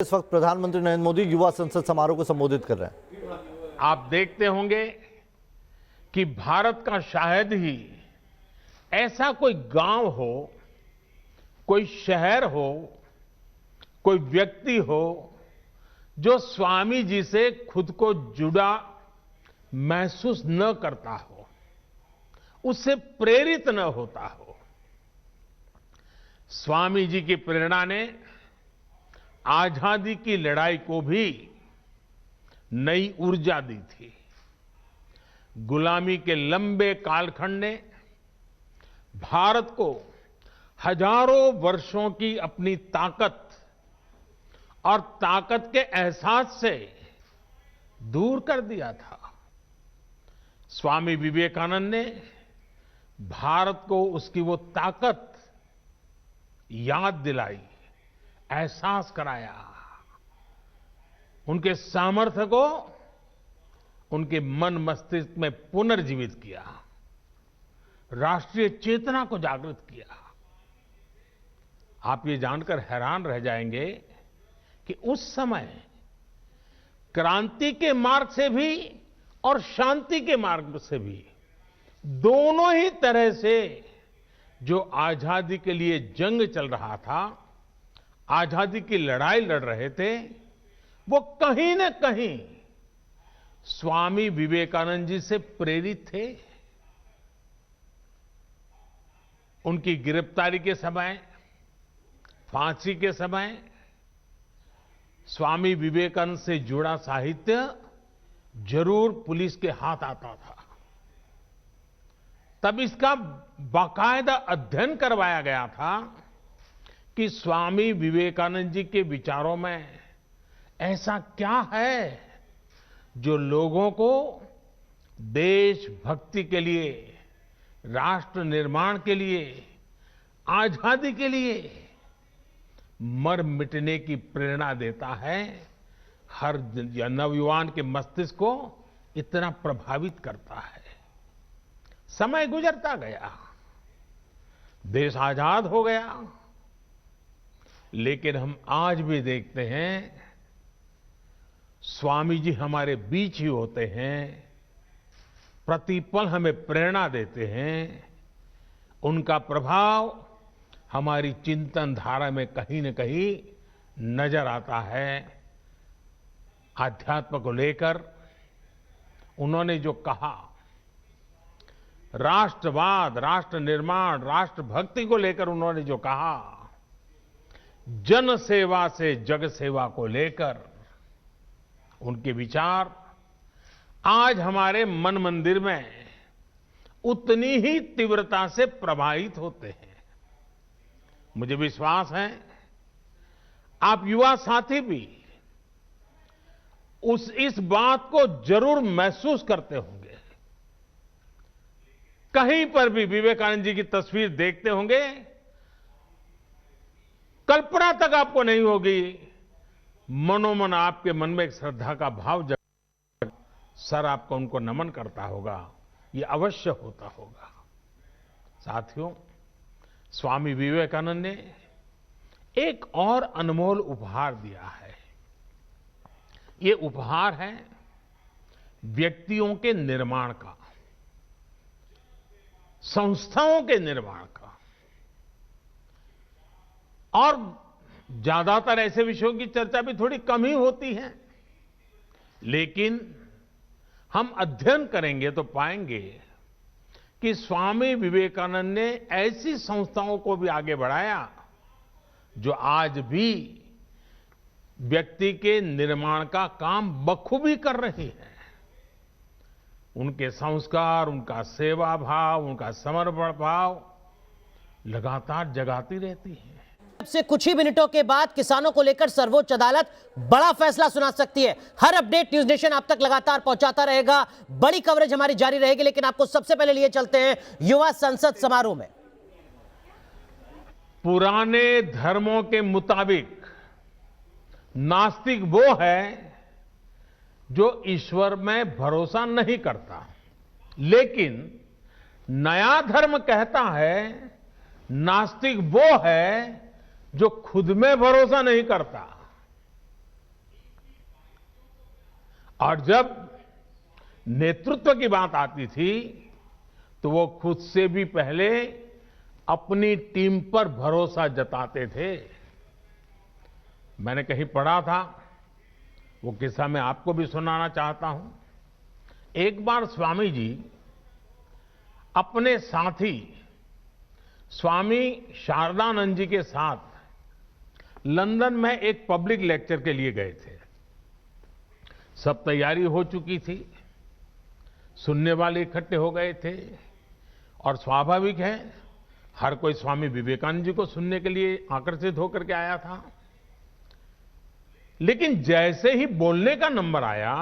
इस वक्त प्रधानमंत्री नरेंद्र मोदी युवा संसद समारोह को संबोधित कर रहे हैं। आप देखते होंगे कि भारत का शायद ही ऐसा कोई गांव हो, कोई शहर हो, कोई व्यक्ति हो जो स्वामी जी से खुद को जुड़ा महसूस न करता हो, उससे प्रेरित न होता हो। स्वामी जी की प्रेरणा ने आजादी की लड़ाई को भी नई ऊर्जा दी थी। गुलामी के लंबे कालखंड ने भारत को हजारों वर्षों की अपनी ताकत और ताकत के एहसास से दूर कर दिया था। स्वामी विवेकानंद ने भारत को उसकी वो ताकत याद दिलाई, एहसास कराया, उनके सामर्थ्य को उनके मन मस्तिष्क में पुनर्जीवित किया, राष्ट्रीय चेतना को जागृत किया। आप ये जानकर हैरान रह जाएंगे कि उस समय क्रांति के मार्ग से भी और शांति के मार्ग से भी, दोनों ही तरह से जो आजादी के लिए जंग चल रहा था, आजादी की लड़ाई लड़ रहे थे, वो कहीं न कहीं स्वामी विवेकानंद जी से प्रेरित थे। उनकी गिरफ्तारी के समय, फांसी के समय स्वामी विवेकानंद से जुड़ा साहित्य जरूर पुलिस के हाथ आता था। तब इसका बाकायदा अध्ययन करवाया गया था कि स्वामी विवेकानंद जी के विचारों में ऐसा क्या है जो लोगों को देशभक्ति के लिए, राष्ट्र निर्माण के लिए, आजादी के लिए मर मिटने की प्रेरणा देता है, हर नवयुवान के मस्तिष्क को इतना प्रभावित करता है। समय गुजरता गया, देश आजाद हो गया, लेकिन हम आज भी देखते हैं स्वामी जी हमारे बीच ही होते हैं, प्रतिपल हमें प्रेरणा देते हैं। उनका प्रभाव हमारी चिंतन धारा में कहीं न कहीं नजर आता है। आध्यात्म को लेकर उन्होंने जो कहा, राष्ट्रवाद, राष्ट्र निर्माण, राष्ट्रभक्ति को लेकर उन्होंने जो कहा, जन सेवा से जग सेवा को लेकर उनके विचार आज हमारे मन मंदिर में उतनी ही तीव्रता से प्रभावित होते हैं। मुझे विश्वास है आप युवा साथी भी इस बात को जरूर महसूस करते होंगे। कहीं पर भी विवेकानंद जी की तस्वीर देखते होंगे, कल्पना तक आपको नहीं होगी, मनोमन आपके मन में एक श्रद्धा का भाव जग, सर आपको उनको नमन करता होगा, ये अवश्य होता होगा। साथियों, स्वामी विवेकानंद ने एक और अनमोल उपहार दिया है। ये उपहार है व्यक्तियों के निर्माण का, संस्थाओं के निर्माण का। और ज्यादातर ऐसे विषयों की चर्चा भी थोड़ी कम ही होती है, लेकिन हम अध्ययन करेंगे तो पाएंगे कि स्वामी विवेकानंद ने ऐसी संस्थाओं को भी आगे बढ़ाया जो आज भी व्यक्ति के निर्माण का काम बखूबी कर रही है। उनके संस्कार, उनका सेवा भाव, उनका समर्पण भाव लगातार जगाती रहती है। अब से कुछ ही मिनटों के बाद किसानों को लेकर सर्वोच्च अदालत बड़ा फैसला सुना सकती है। हर अपडेट न्यूज नेशन आप तक लगातार पहुंचाता रहेगा, बड़ी कवरेज हमारी जारी रहेगी, लेकिन आपको सबसे पहले लिए चलते हैं युवा संसद समारोह में। पुराने धर्मों के मुताबिक नास्तिक वो है जो ईश्वर में भरोसा नहीं करता, लेकिन नया धर्म कहता है नास्तिक वो है जो खुद में भरोसा नहीं करता। और जब नेतृत्व की बात आती थी तो वो खुद से भी पहले अपनी टीम पर भरोसा जताते थे। मैंने कहीं पढ़ा था, वो किस्सा मैं आपको भी सुनाना चाहता हूं। एक बार स्वामी जी अपने साथी स्वामी शारदानंद जी के साथ लंदन में एक पब्लिक लेक्चर के लिए गए थे। सब तैयारी हो चुकी थी, सुनने वाले इकट्ठे हो गए थे और स्वाभाविक है हर कोई स्वामी विवेकानंद जी को सुनने के लिए आकर्षित होकर के आया था। लेकिन जैसे ही बोलने का नंबर आया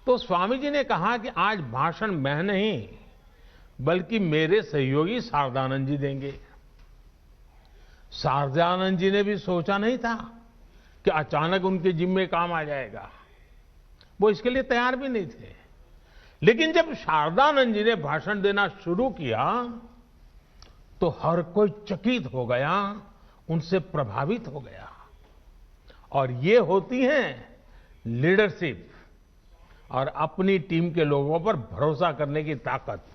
तो स्वामी जी ने कहा कि आज भाषण मैं नहीं बल्कि मेरे सहयोगी शारदानंद जी देंगे। शारदानंद जी ने भी सोचा नहीं था कि अचानक उनके जिम्मे काम आ जाएगा, वो इसके लिए तैयार भी नहीं थे। लेकिन जब शारदानंद जी ने भाषण देना शुरू किया तो हर कोई चकित हो गया, उनसे प्रभावित हो गया। और ये होती है लीडरशिप और अपनी टीम के लोगों पर भरोसा करने की ताकत।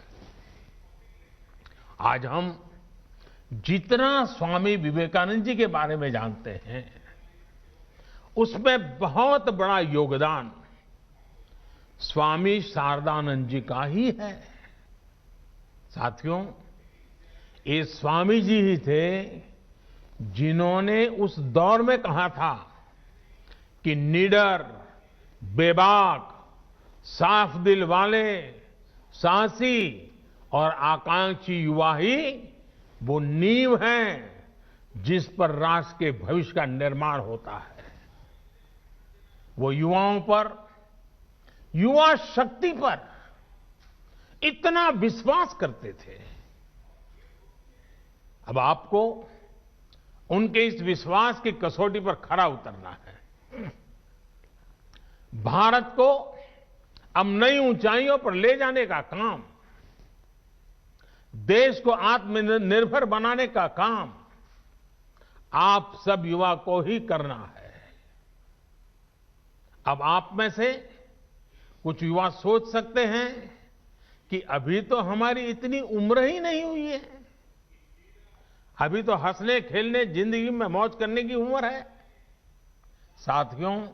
आज हम जितना स्वामी विवेकानंद जी के बारे में जानते हैं उसमें बहुत बड़ा योगदान स्वामी शारदानंद जी का ही है। साथियों, ये स्वामी जी ही थे जिन्होंने उस दौर में कहा था कि निडर, बेबाक, साफ दिल वाले, साहसी और आकांक्षी युवा ही वो नींव हैं जिस पर राष्ट्र के भविष्य का निर्माण होता है। वो युवाओं पर, युवा शक्ति पर इतना विश्वास करते थे। अब आपको उनके इस विश्वास की कसौटी पर खरा उतरना है। भारत को अब नई ऊंचाइयों पर ले जाने का काम, देश को आत्मनिर्भर बनाने का काम आप सब युवा को ही करना है। अब आप में से कुछ युवा सोच सकते हैं कि अभी तो हमारी इतनी उम्र ही नहीं हुई है, अभी तो हंसने खेलने जिंदगी में मौज करने की उम्र है। साथियों,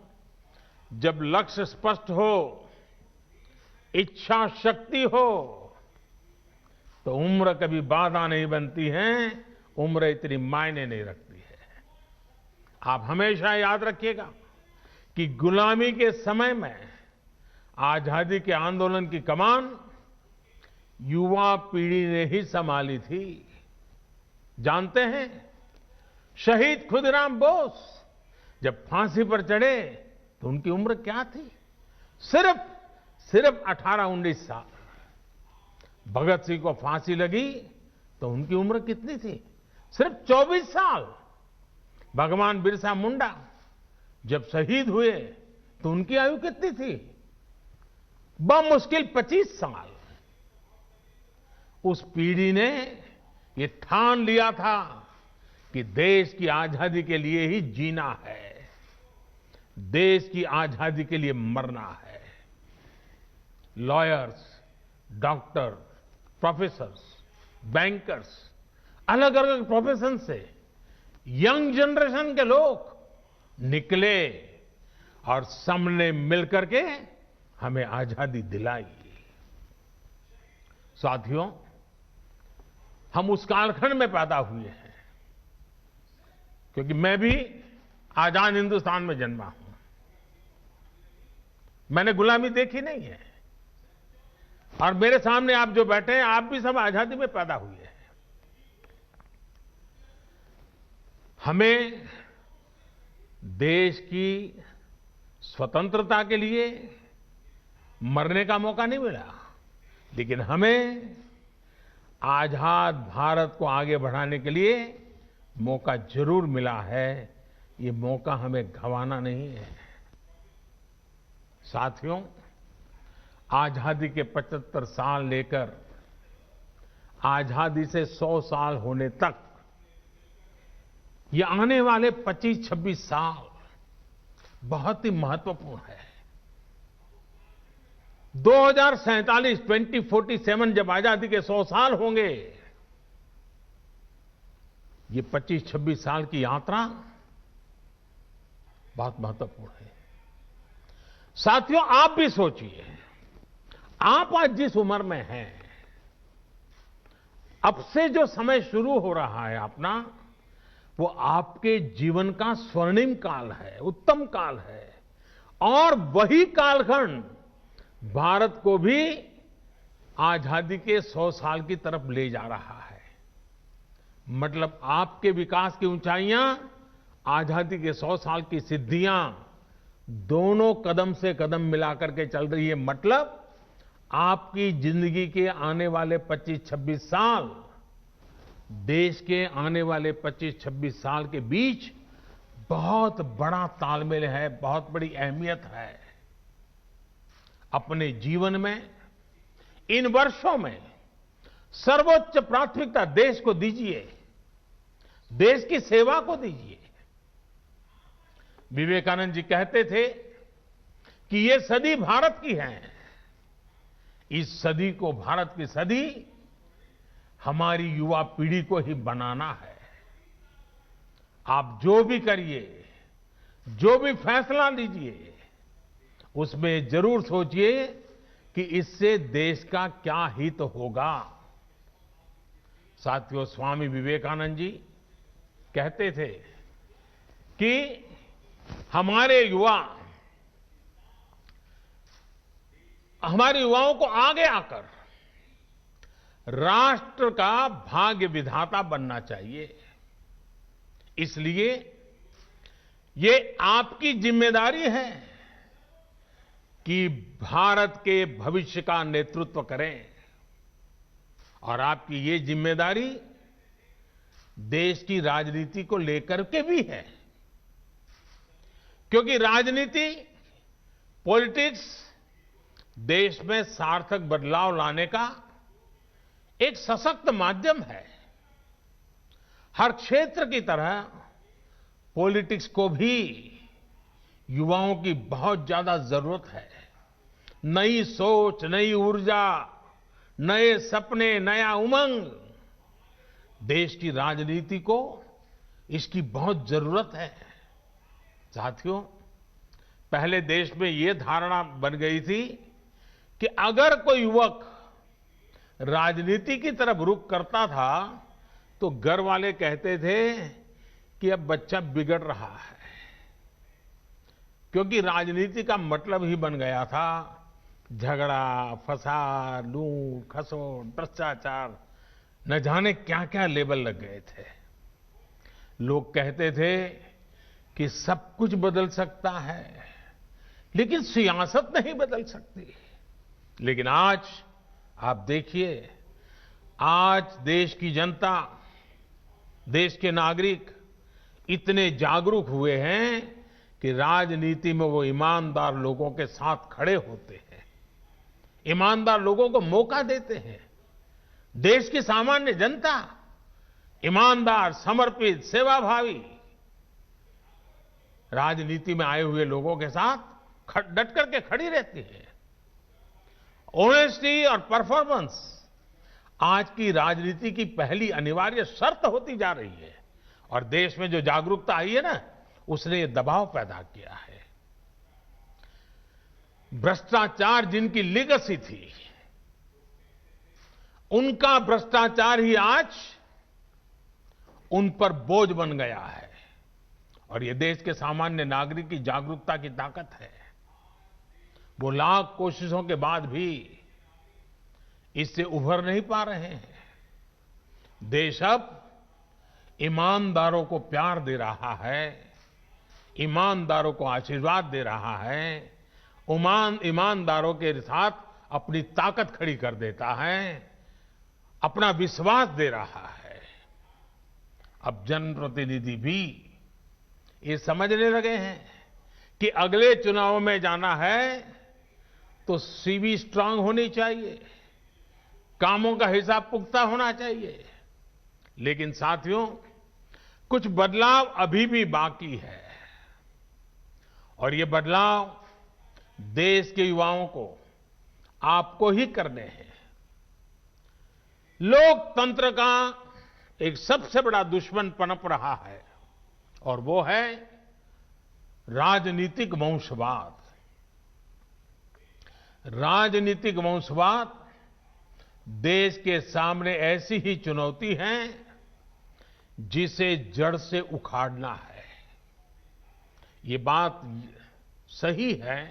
जब लक्ष्य स्पष्ट हो, इच्छा शक्ति हो तो उम्र कभी बाधा नहीं बनती है, उम्र इतनी मायने नहीं रखती है। आप हमेशा याद रखिएगा कि गुलामी के समय में आजादी के आंदोलन की कमान युवा पीढ़ी ने ही संभाली थी। जानते हैं, शहीद खुदीराम बोस जब फांसी पर चढ़े तो उनकी उम्र क्या थी? सिर्फ 18-19 साल। भगत सिंह को फांसी लगी तो उनकी उम्र कितनी थी? सिर्फ 24 साल। भगवान बिरसा मुंडा जब शहीद हुए तो उनकी आयु कितनी थी? बमुश्किल 25 साल। उस पीढ़ी ने ये ठान लिया था कि देश की आजादी के लिए ही जीना है, देश की आजादी के लिए मरना है। लॉयर्स, डॉक्टर, प्रोफेसर्स, बैंकर्स, अलग अलग प्रोफेशन से यंग जनरेशन के लोग निकले और सबने मिलकर के हमें आजादी दिलाई। साथियों, हम उस कालखंड में पैदा हुए हैं, क्योंकि मैं भी आजाद हिंदुस्तान में जन्मा हूं। मैंने गुलामी देखी नहीं है और मेरे सामने आप जो बैठे हैं, आप भी सब आजादी में पैदा हुए हैं। हमें देश की स्वतंत्रता के लिए मरने का मौका नहीं मिला, लेकिन हमें आजाद भारत को आगे बढ़ाने के लिए मौका जरूर मिला है। ये मौका हमें गंवाना नहीं है। साथियों, आजादी के 75 साल लेकर आजादी से 100 साल होने तक, ये आने वाले 25-26 साल बहुत ही महत्वपूर्ण है। 2047 2047 जब आजादी के 100 साल होंगे, ये 25-26 साल की यात्रा बहुत महत्वपूर्ण है। साथियों, आप भी सोचिए, आप आज जिस उम्र में हैं, अब से जो समय शुरू हो रहा है अपना, वो आपके जीवन का स्वर्णिम काल है, उत्तम काल है। और वही कालखंड भारत को भी आजादी के 100 साल की तरफ ले जा रहा है। मतलब आपके विकास की ऊंचाइयां, आजादी के 100 साल की सिद्धियां, दोनों कदम से कदम मिलाकर के चल रही है। मतलब आपकी जिंदगी के आने वाले 25-26 साल, देश के आने वाले 25-26 साल के बीच बहुत बड़ा तालमेल है, बहुत बड़ी अहमियत है। अपने जीवन में इन वर्षों में सर्वोच्च प्राथमिकता देश को दीजिए, देश की सेवा को दीजिए। विवेकानंद जी कहते थे कि ये सदी भारत की है। इस सदी को, भारत की सदी, हमारी युवा पीढ़ी को ही बनाना है। आप जो भी करिए, जो भी फैसला लीजिए, उसमें जरूर सोचिए कि इससे देश का क्या हित होगा। साथियों, स्वामी विवेकानंद जी कहते थे कि हमारे युवाओं को आगे आकर राष्ट्र का भाग्य विधाता बनना चाहिए। इसलिए ये आपकी जिम्मेदारी है कि भारत के भविष्य का नेतृत्व करें। और आपकी ये जिम्मेदारी देश की राजनीति को लेकर के भी है, क्योंकि राजनीति, पॉलिटिक्स देश में सार्थक बदलाव लाने का एक सशक्त माध्यम है। हर क्षेत्र की तरह पॉलिटिक्स को भी युवाओं की बहुत ज्यादा जरूरत है। नई सोच, नई ऊर्जा, नए सपने, नया उमंग, देश की राजनीति को इसकी बहुत जरूरत है। साथियों, पहले देश में यह धारणा बन गई थी कि अगर कोई युवक राजनीति की तरफ रुख करता था तो घर वाले कहते थे कि अब बच्चा बिगड़ रहा है, क्योंकि राजनीति का मतलब ही बन गया था झगड़ा, फसाद, लूट, खसोट, भ्रष्टाचार, न जाने क्या क्या लेबल लग गए थे। लोग कहते थे कि सब कुछ बदल सकता है, लेकिन सियासत नहीं बदल सकती। लेकिन आज आप देखिए, आज देश की जनता, देश के नागरिक इतने जागरूक हुए हैं कि राजनीति में वो ईमानदार लोगों के साथ खड़े होते हैं, ईमानदार लोगों को मौका देते हैं। देश की सामान्य जनता ईमानदार, समर्पित, सेवाभावी राजनीति में आए हुए लोगों के साथ डट करके खड़ी रहती है। ऑनेस्टी और परफॉर्मेंस आज की राजनीति की पहली अनिवार्य शर्त होती जा रही है। और देश में जो जागरूकता आई है ना, उसने ये दबाव पैदा किया है। भ्रष्टाचार जिनकी लीगेसी थी, उनका भ्रष्टाचार ही आज उन पर बोझ बन गया है। और ये देश के सामान्य नागरिक की जागरूकता की ताकत है। वो लाख कोशिशों के बाद भी इससे उभर नहीं पा रहे हैं। देश अब ईमानदारों को प्यार दे रहा है, ईमानदारों को आशीर्वाद दे रहा है, ईमानदारों के साथ अपनी ताकत खड़ी कर देता है, अपना विश्वास दे रहा है। अब जनप्रतिनिधि भी ये समझने लगे हैं कि अगले चुनाव में जाना है तो सीवी स्ट्रांग होनी चाहिए, कामों का हिसाब पुख्ता होना चाहिए। लेकिन साथियों, कुछ बदलाव अभी भी बाकी है। और ये बदलाव देश के युवाओं को आपको ही करने हैं। लोकतंत्र का एक सबसे बड़ा दुश्मन पनप रहा है और वो है राजनीतिक वंशवाद। राजनीतिक वंशवाद देश के सामने ऐसी ही चुनौती है जिसे जड़ से उखाड़ना है। ये बात सही है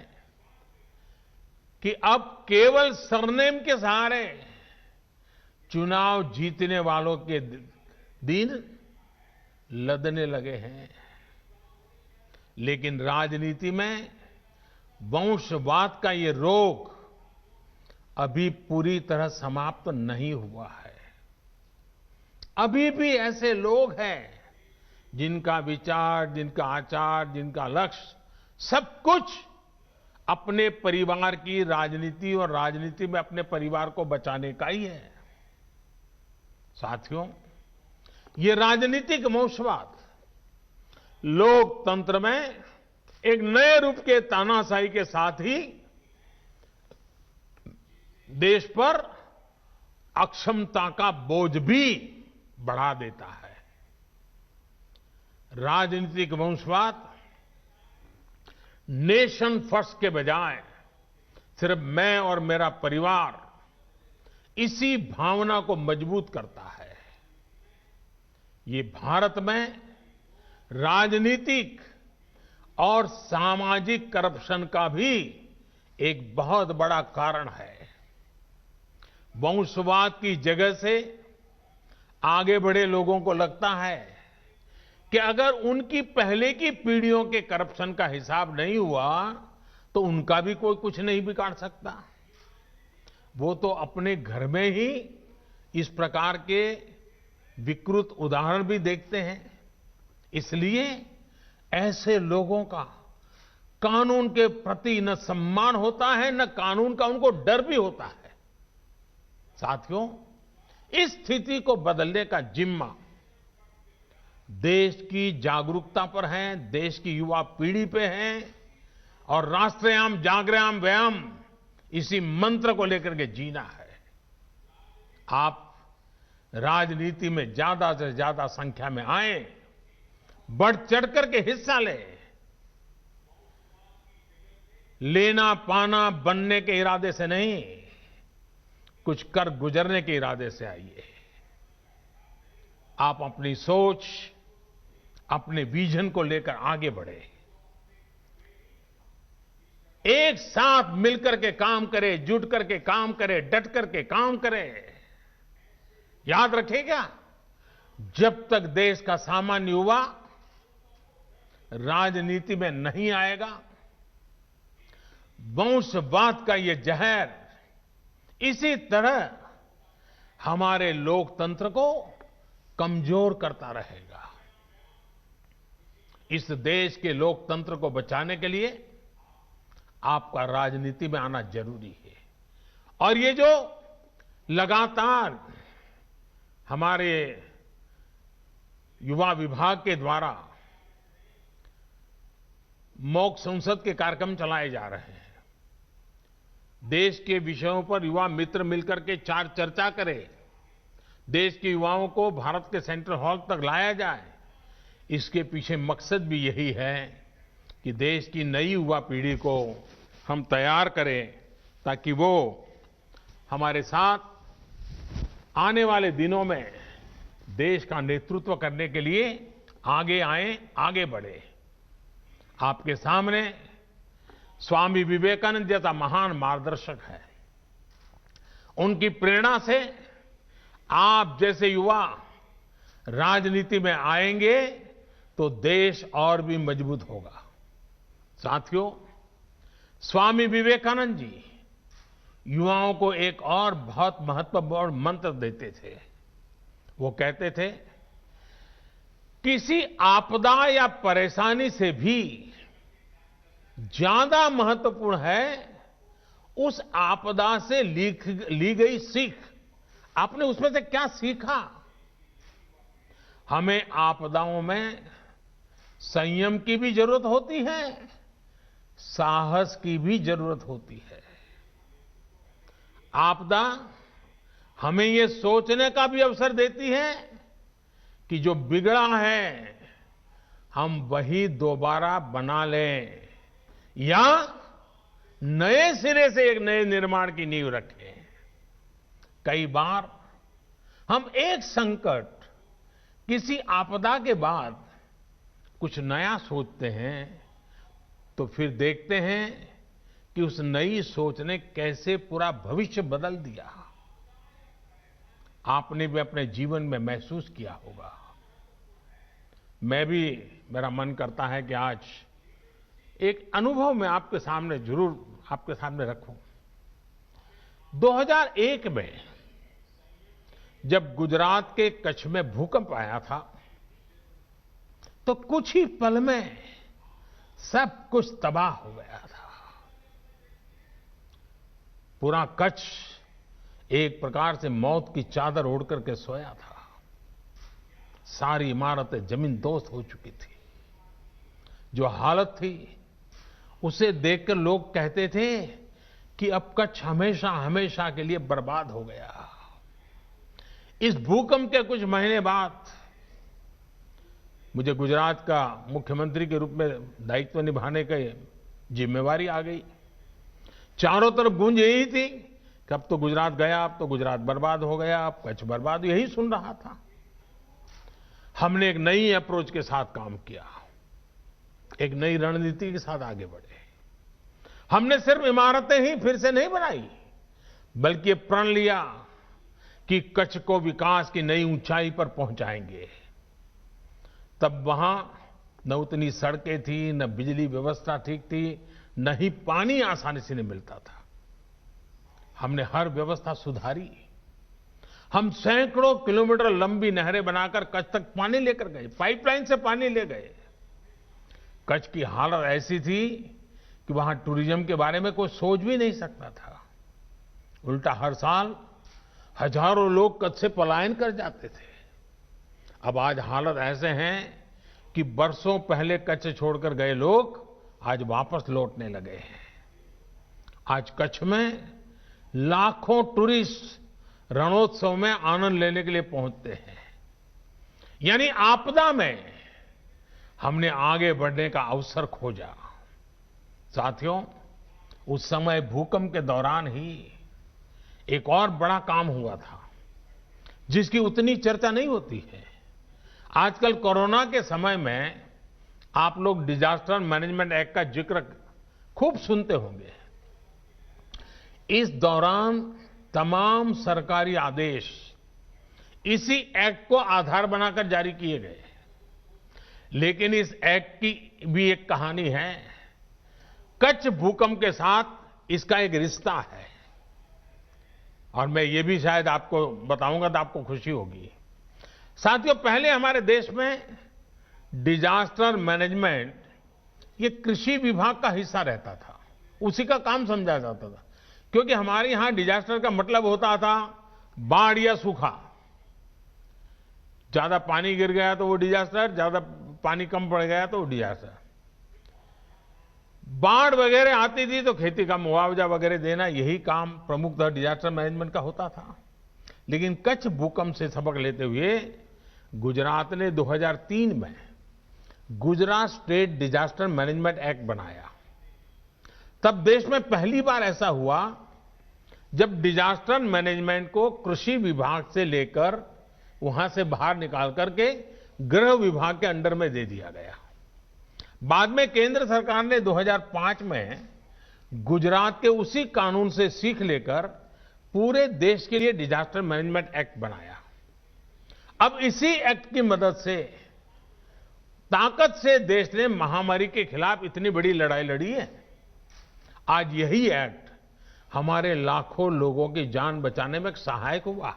कि अब केवल सरनेम के सहारे चुनाव जीतने वालों के दिन लदने लगे हैं, लेकिन राजनीति में वंशवाद का ये रोग अभी पूरी तरह समाप्त नहीं हुआ है। अभी भी ऐसे लोग हैं जिनका विचार, जिनका आचार, जिनका लक्ष्य सब कुछ अपने परिवार की राजनीति और राजनीति में अपने परिवार को बचाने का ही है। साथियों, ये राजनीतिक वंशवाद लोकतंत्र में एक नए रूप के तानाशाही के साथ ही देश पर अक्षमता का बोझ भी बढ़ा देता है। राजनीतिक वंशवाद नेशन फर्स्ट के बजाय सिर्फ मैं और मेरा परिवार, इसी भावना को मजबूत करता है। ये भारत में राजनीतिक और सामाजिक करप्शन का भी एक बहुत बड़ा कारण है। वंशवाद की जगह से आगे बढ़े लोगों को लगता है कि अगर उनकी पहले की पीढ़ियों के करप्शन का हिसाब नहीं हुआ तो उनका भी कोई कुछ नहीं बिगाड़ सकता। वो तो अपने घर में ही इस प्रकार के विकृत उदाहरण भी देखते हैं। इसलिए ऐसे लोगों का कानून के प्रति न सम्मान होता है, न कानून का उनको डर भी होता है। साथियों, इस स्थिति को बदलने का जिम्मा देश की जागरूकता पर है, देश की युवा पीढ़ी पे है और राष्ट्रयाम जागरयाम व्यायाम इसी मंत्र को लेकर के जीना है। आप राजनीति में ज्यादा से ज्यादा संख्या में आए, बढ़ चढ़ करके हिस्सा लेना पाना बनने के इरादे से नहीं, कुछ कर गुजरने के इरादे से आइए। आप अपनी सोच, अपने विजन को लेकर आगे बढ़े, एक साथ मिलकर के काम करें, जुट करके काम करें, डट करके काम करें। याद रखिएगा, जब तक देश का सामान्य युवा राजनीति में नहीं आएगा, वंशवाद का ये जहर इसी तरह हमारे लोकतंत्र को कमजोर करता रहेगा। इस देश के लोकतंत्र को बचाने के लिए आपका राजनीति में आना जरूरी है। और ये जो लगातार हमारे युवा विभाग के द्वारा मॉक संसद के कार्यक्रम चलाए जा रहे हैं, देश के विषयों पर युवा मित्र मिलकर के चर्चा करें, देश के युवाओं को भारत के सेंट्रल हॉल तक लाया जाए, इसके पीछे मकसद भी यही है कि देश की नई युवा पीढ़ी को हम तैयार करें ताकि वो हमारे साथ आने वाले दिनों में देश का नेतृत्व करने के लिए आगे आए, आगे बढ़े। आपके सामने स्वामी विवेकानंद जैसा महान मार्गदर्शक है। उनकी प्रेरणा से आप जैसे युवा राजनीति में आएंगे तो देश और भी मजबूत होगा। साथियों, स्वामी विवेकानंद जी युवाओं को एक और बहुत महत्वपूर्ण मंत्र देते थे। वो कहते थे, किसी आपदा या परेशानी से भी ज्यादा महत्वपूर्ण है उस आपदा से ली गई सीख। आपने उसमें से क्या सीखा? हमें आपदाओं में संयम की भी जरूरत होती है, साहस की भी जरूरत होती है। आपदा हमें ये सोचने का भी अवसर देती है कि जो बिगड़ा है हम वही दोबारा बना लें या नए सिरे से एक नए निर्माण की नींव रखें। कई बार हम एक संकट, किसी आपदा के बाद कुछ नया सोचते हैं तो फिर देखते हैं कि उस नई सोच ने कैसे पूरा भविष्य बदल दिया। आपने भी अपने जीवन में महसूस किया होगा। मेरा मन करता है कि आज एक अनुभव मैं आपके सामने जरूर आपके सामने रखूं। 2001 में जब गुजरात के कच्छ में भूकंप आया था तो कुछ ही पल में सब कुछ तबाह हो गया था। पूरा कच्छ एक प्रकार से मौत की चादर ओढ़ करके सोया था। सारी इमारतें जमींदोज हो चुकी थी। जो हालत थी उसे देखकर लोग कहते थे कि अब कच्छ हमेशा हमेशा के लिए बर्बाद हो गया। इस भूकंप के कुछ महीने बाद मुझे गुजरात का मुख्यमंत्री के रूप में दायित्व निभाने की जिम्मेवारी आ गई। चारों तरफ गूंज यही थी कि अब तो गुजरात गया, अब तो गुजरात बर्बाद हो गया, अब कच्छ बर्बाद, यही सुन रहा था। हमने एक नई अप्रोच के साथ काम किया, एक नई रणनीति के साथ आगे बढ़े। हमने सिर्फ इमारतें ही फिर से नहीं बनाई, बल्कि प्रण लिया कि कच्छ को विकास की नई ऊंचाई पर पहुंचाएंगे। तब वहां न उतनी सड़कें थी, न बिजली व्यवस्था ठीक थी, न ही पानी आसानी से नहीं मिलता था। हमने हर व्यवस्था सुधारी। हम सैकड़ों किलोमीटर लंबी नहरें बनाकर कच्छ तक पानी लेकर गए, पाइपलाइन से पानी ले गए। कच्छ की हालत ऐसी थी कि वहां टूरिज्म के बारे में कोई सोच भी नहीं सकता था। उल्टा हर साल हजारों लोग कच्छ से पलायन कर जाते थे। अब आज हालत ऐसे हैं कि बरसों पहले कच्छ छोड़कर गए लोग आज वापस लौटने लगे हैं। आज कच्छ में लाखों टूरिस्ट रणोत्सव में आनंद लेने के लिए पहुंचते हैं। यानी आपदा में हमने आगे बढ़ने का अवसर खोजा। साथियों, उस समय भूकंप के दौरान ही एक और बड़ा काम हुआ था जिसकी उतनी चर्चा नहीं होती है। आजकल कोरोना के समय में आप लोग डिजास्टर मैनेजमेंट एक्ट का जिक्र खूब सुनते होंगे। इस दौरान तमाम सरकारी आदेश इसी एक्ट को आधार बनाकर जारी किए गए। लेकिन इस एक्ट की भी एक कहानी है। कच्छ भूकंप के साथ इसका एक रिश्ता है और मैं ये भी शायद आपको बताऊंगा तो आपको खुशी होगी। साथियों, पहले हमारे देश में डिजास्टर मैनेजमेंट ये कृषि विभाग का हिस्सा रहता था, उसी का काम समझा जाता था। क्योंकि हमारे यहां डिजास्टर का मतलब होता था बाढ़ या सूखा। ज्यादा पानी गिर गया तो वो डिजास्टर, ज्यादा पानी कम पड़ गया तो वो डिजास्टर। बाढ़ वगैरह आती थी तो खेती का मुआवजा वगैरह देना, यही काम प्रमुखतः डिजास्टर मैनेजमेंट का होता था। लेकिन कच्छ भूकंप से सबक लेते हुए गुजरात ने 2003 में Gujarat state disaster management act बनाया। तब देश में पहली बार ऐसा हुआ जब डिजास्टर मैनेजमेंट को कृषि विभाग से लेकर वहां से बाहर निकाल करके गृह विभाग के अंडर में दे दिया गया। बाद में केंद्र सरकार ने 2005 में गुजरात के उसी कानून से सीख लेकर पूरे देश के लिए डिजास्टर मैनेजमेंट एक्ट बनाया। अब इसी एक्ट की मदद से ताकत से देश ने महामारी के खिलाफ इतनी बड़ी लड़ाई लड़ी है। आज यही एक्ट हमारे लाखों लोगों की जान बचाने में सहायक हुआ।